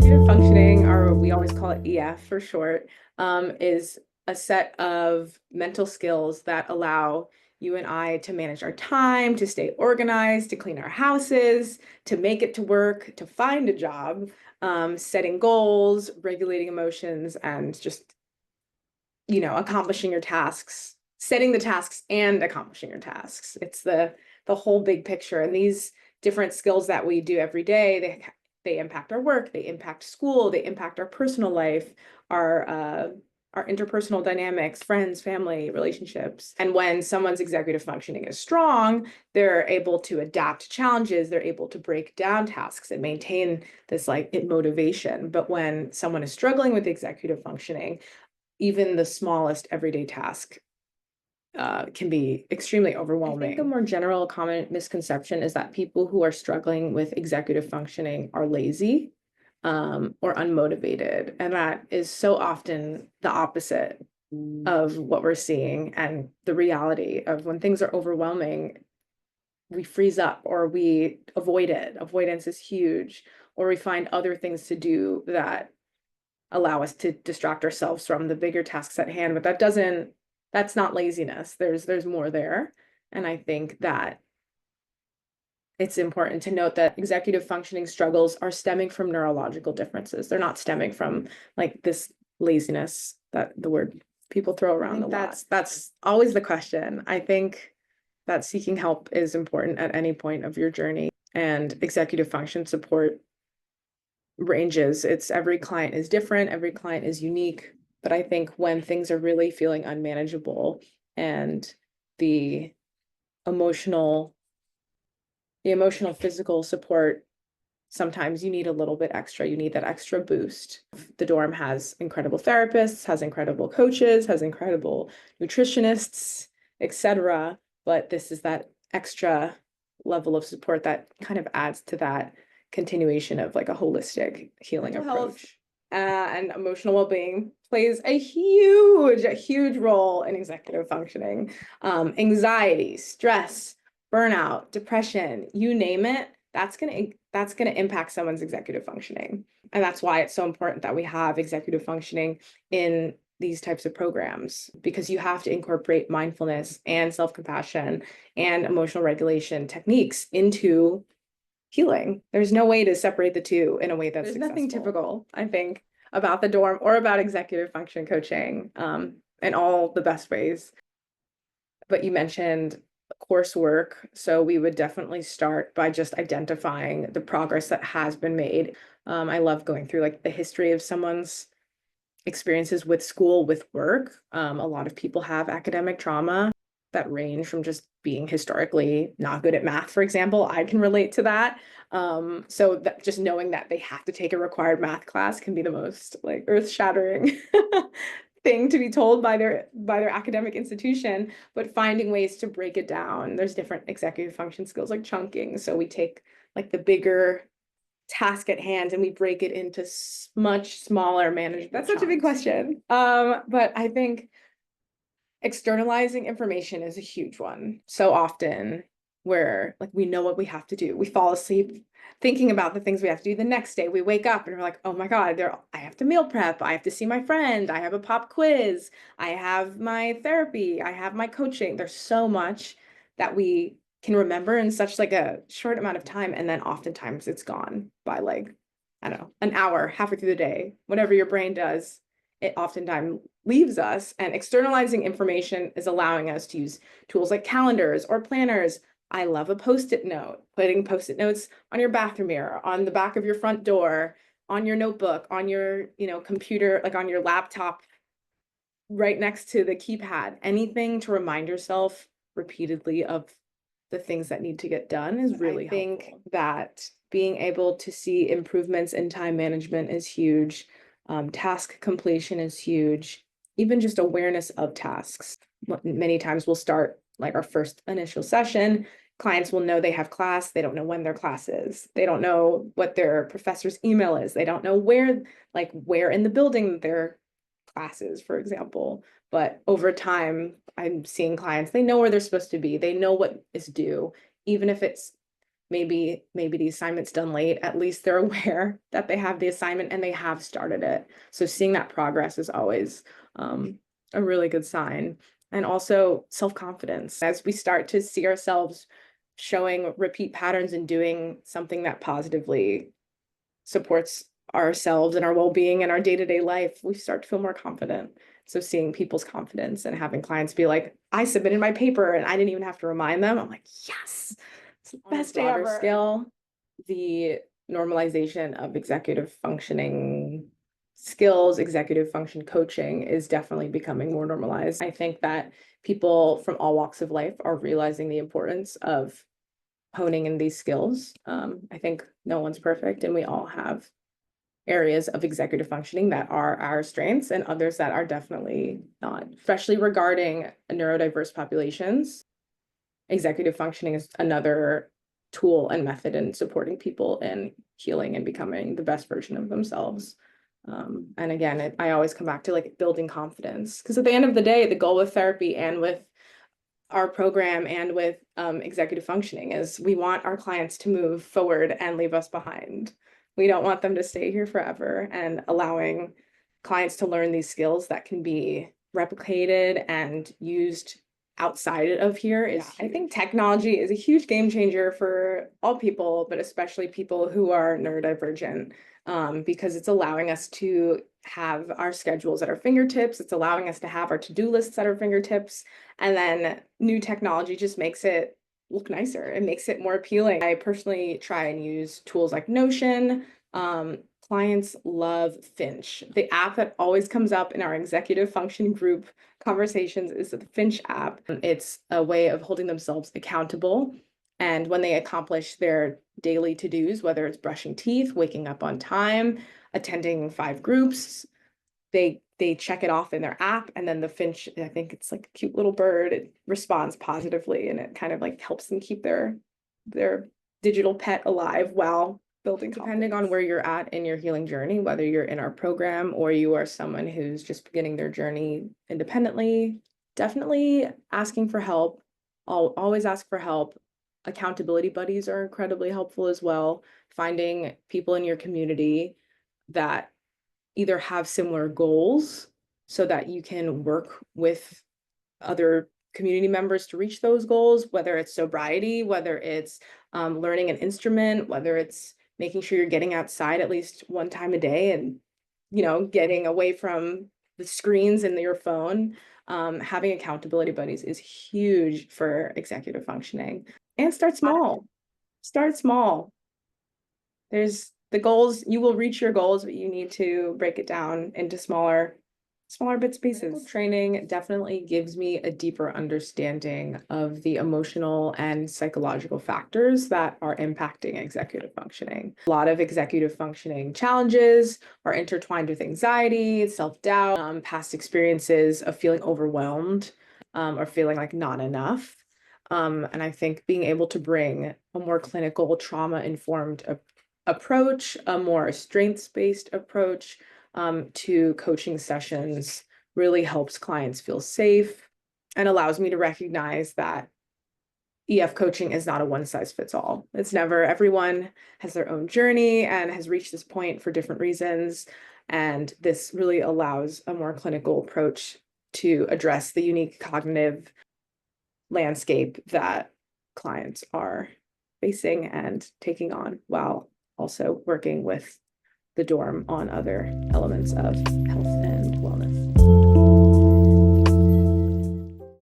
Executive functioning, or we always call it EF for short, is a set of mental skills that allow you and I to manage our time, to stay organized, to clean our houses, to make it to work, to find a job, setting goals, regulating emotions, and just, accomplishing your tasks, setting the tasks and accomplishing your tasks. It's the whole big picture. And these different skills that we do every day, they impact our work, they impact school, they impact our personal life, our interpersonal dynamics, friends, family, relationships. And when someone's executive functioning is strong, they're able to adapt to challenges, they're able to break down tasks and maintain this motivation. But when someone is struggling with executive functioning, even the smallest everyday task can be extremely overwhelming. I think a more general common misconception is that people who are struggling with executive functioning are lazy or unmotivated. And that is so often the opposite of what we're seeing. And the reality of when things are overwhelming, we freeze up or we avoid it. Avoidance is huge. Or we find other things to do that allow us to distract ourselves from the bigger tasks at hand. But that's not laziness. There's more there. And I think that it's important to note that executive functioning struggles are stemming from neurological differences. They're not stemming from this laziness, that the word people throw around a lot. That's always the question. I think that seeking help is important at any point of your journey, and executive function support ranges. Every client is different, every client is unique. But I think when things are really feeling unmanageable and the emotional, physical support, sometimes you need a little bit extra. You need that extra boost. The dorm has incredible therapists, has incredible coaches, has incredible nutritionists, etc. But this is that extra level of support that kind of adds to that continuation of a holistic healing approach. And emotional well-being plays a huge role in executive functioning. Anxiety, stress, burnout, depression, you name it, that's gonna impact someone's executive functioning. And that's why it's so important that we have executive functioning in these types of programs, because you have to incorporate mindfulness and self-compassion and emotional regulation techniques into healing. There's no way to separate the two in a way that's successful. Nothing typical, I think, about the dorm or about executive function coaching in all the best ways. But you mentioned coursework. So we would definitely start by just identifying the progress that has been made. I love going through the history of someone's experiences with school, with work. A lot of people have academic trauma that range from just being historically not good at math, for example. I can relate to that. So that just knowing that they have to take a required math class can be the most earth-shattering thing to be told by their academic institution, but finding ways to break it down. There's different executive function skills like chunking. So we take the bigger task at hand and we break it into much smaller manageable That's such a big question. But I think externalizing information is a huge one. So often where we know what we have to do. We fall asleep thinking about the things we have to do the next day. We wake up and we're like, oh my God, I have to meal prep. I have to see my friend. I have a pop quiz. I have my therapy. I have my coaching. There's so much that we can remember in such a short amount of time. And then oftentimes it's gone by I don't know, an hour, halfway through the day, whatever your brain does. It oftentimes leaves us, and externalizing information is allowing us to use tools like calendars or planners. I love a Post-it note, putting Post-it notes on your bathroom mirror, on the back of your front door, on your notebook, on your, computer, on your laptop, right next to the keypad. Anything to remind yourself repeatedly of the things that need to get done is really helpful. I think that being able to see improvements in time management is huge. Task completion is huge. Even just awareness of tasks. Many times we'll start our first initial session. Clients will know they have class. They don't know when their class is. They don't know what their professor's email is. They don't know where in the building their class is, for example. But over time, I'm seeing clients, they know where they're supposed to be. They know what is due, even if it's maybe the assignment's done late, at least they're aware that they have the assignment and they have started it. So seeing that progress is always a really good sign. And also self-confidence. As we start to see ourselves showing repeat patterns and doing something that positively supports ourselves and our well-being and our day-to-day life, we start to feel more confident. So seeing people's confidence and having clients be like, I submitted my paper and I didn't even have to remind them. I'm like, yes, it's the best day ever. Scale, the normalization of executive functioning skills, executive function coaching is definitely becoming more normalized. I think that people from all walks of life are realizing the importance of honing in these skills. I think no one's perfect and we all have areas of executive functioning that are our strengths and others that are definitely not, especially regarding neurodiverse populations. Executive functioning is another tool and method in supporting people in healing and becoming the best version of themselves. And again, I always come back to like building confidence, because at the end of the day, the goal with therapy and with our program and with executive functioning is we want our clients to move forward and leave us behind. We don't want them to stay here forever, and allowing clients to learn these skills that can be replicated and used outside of here is huge. I think technology is a huge game changer for all people, but especially people who are neurodivergent, because it's allowing us to have our schedules at our fingertips. It's allowing us to have our to-do lists at our fingertips. And then new technology just makes it look nicer. It makes it more appealing. I personally try and use tools like Notion. Clients love Finch. The app that always comes up in our executive function group conversations is the Finch app. It's a way of holding themselves accountable. And when they accomplish their daily to-dos, whether it's brushing teeth, waking up on time, attending 5 groups, they check it off in their app, and then the Finch, I think it's like a cute little bird, it responds positively, and it kind of like helps them keep their digital pet alive while building confidence. Depending on where you're at in your healing journey, whether you're in our program or you are someone who's just beginning their journey independently, definitely asking for help. I'll always ask for help. Accountability buddies are incredibly helpful as well. Finding people in your community that either have similar goals so that you can work with other community members to reach those goals, whether it's sobriety, whether it's learning an instrument, whether it's making sure you're getting outside at least one time a day and, getting away from the screens and your phone. Having accountability buddies is huge for executive functioning. And start small. Start small. There's the goals, you will reach your goals, but you need to break it down into smaller bits pieces. Training definitely gives me a deeper understanding of the emotional and psychological factors that are impacting executive functioning. A lot of executive functioning challenges are intertwined with anxiety, self-doubt, past experiences of feeling overwhelmed, or feeling like not enough. And I think being able to bring a more clinical, trauma-informed approach, a more strengths-based approach to coaching sessions really helps clients feel safe and allows me to recognize that EF coaching is not a one-size-fits-all. It's never, everyone has their own journey and has reached this point for different reasons. And this really allows a more clinical approach to address the unique cognitive landscape that clients are facing and taking on, while also working with the dorm on other elements of health and wellness.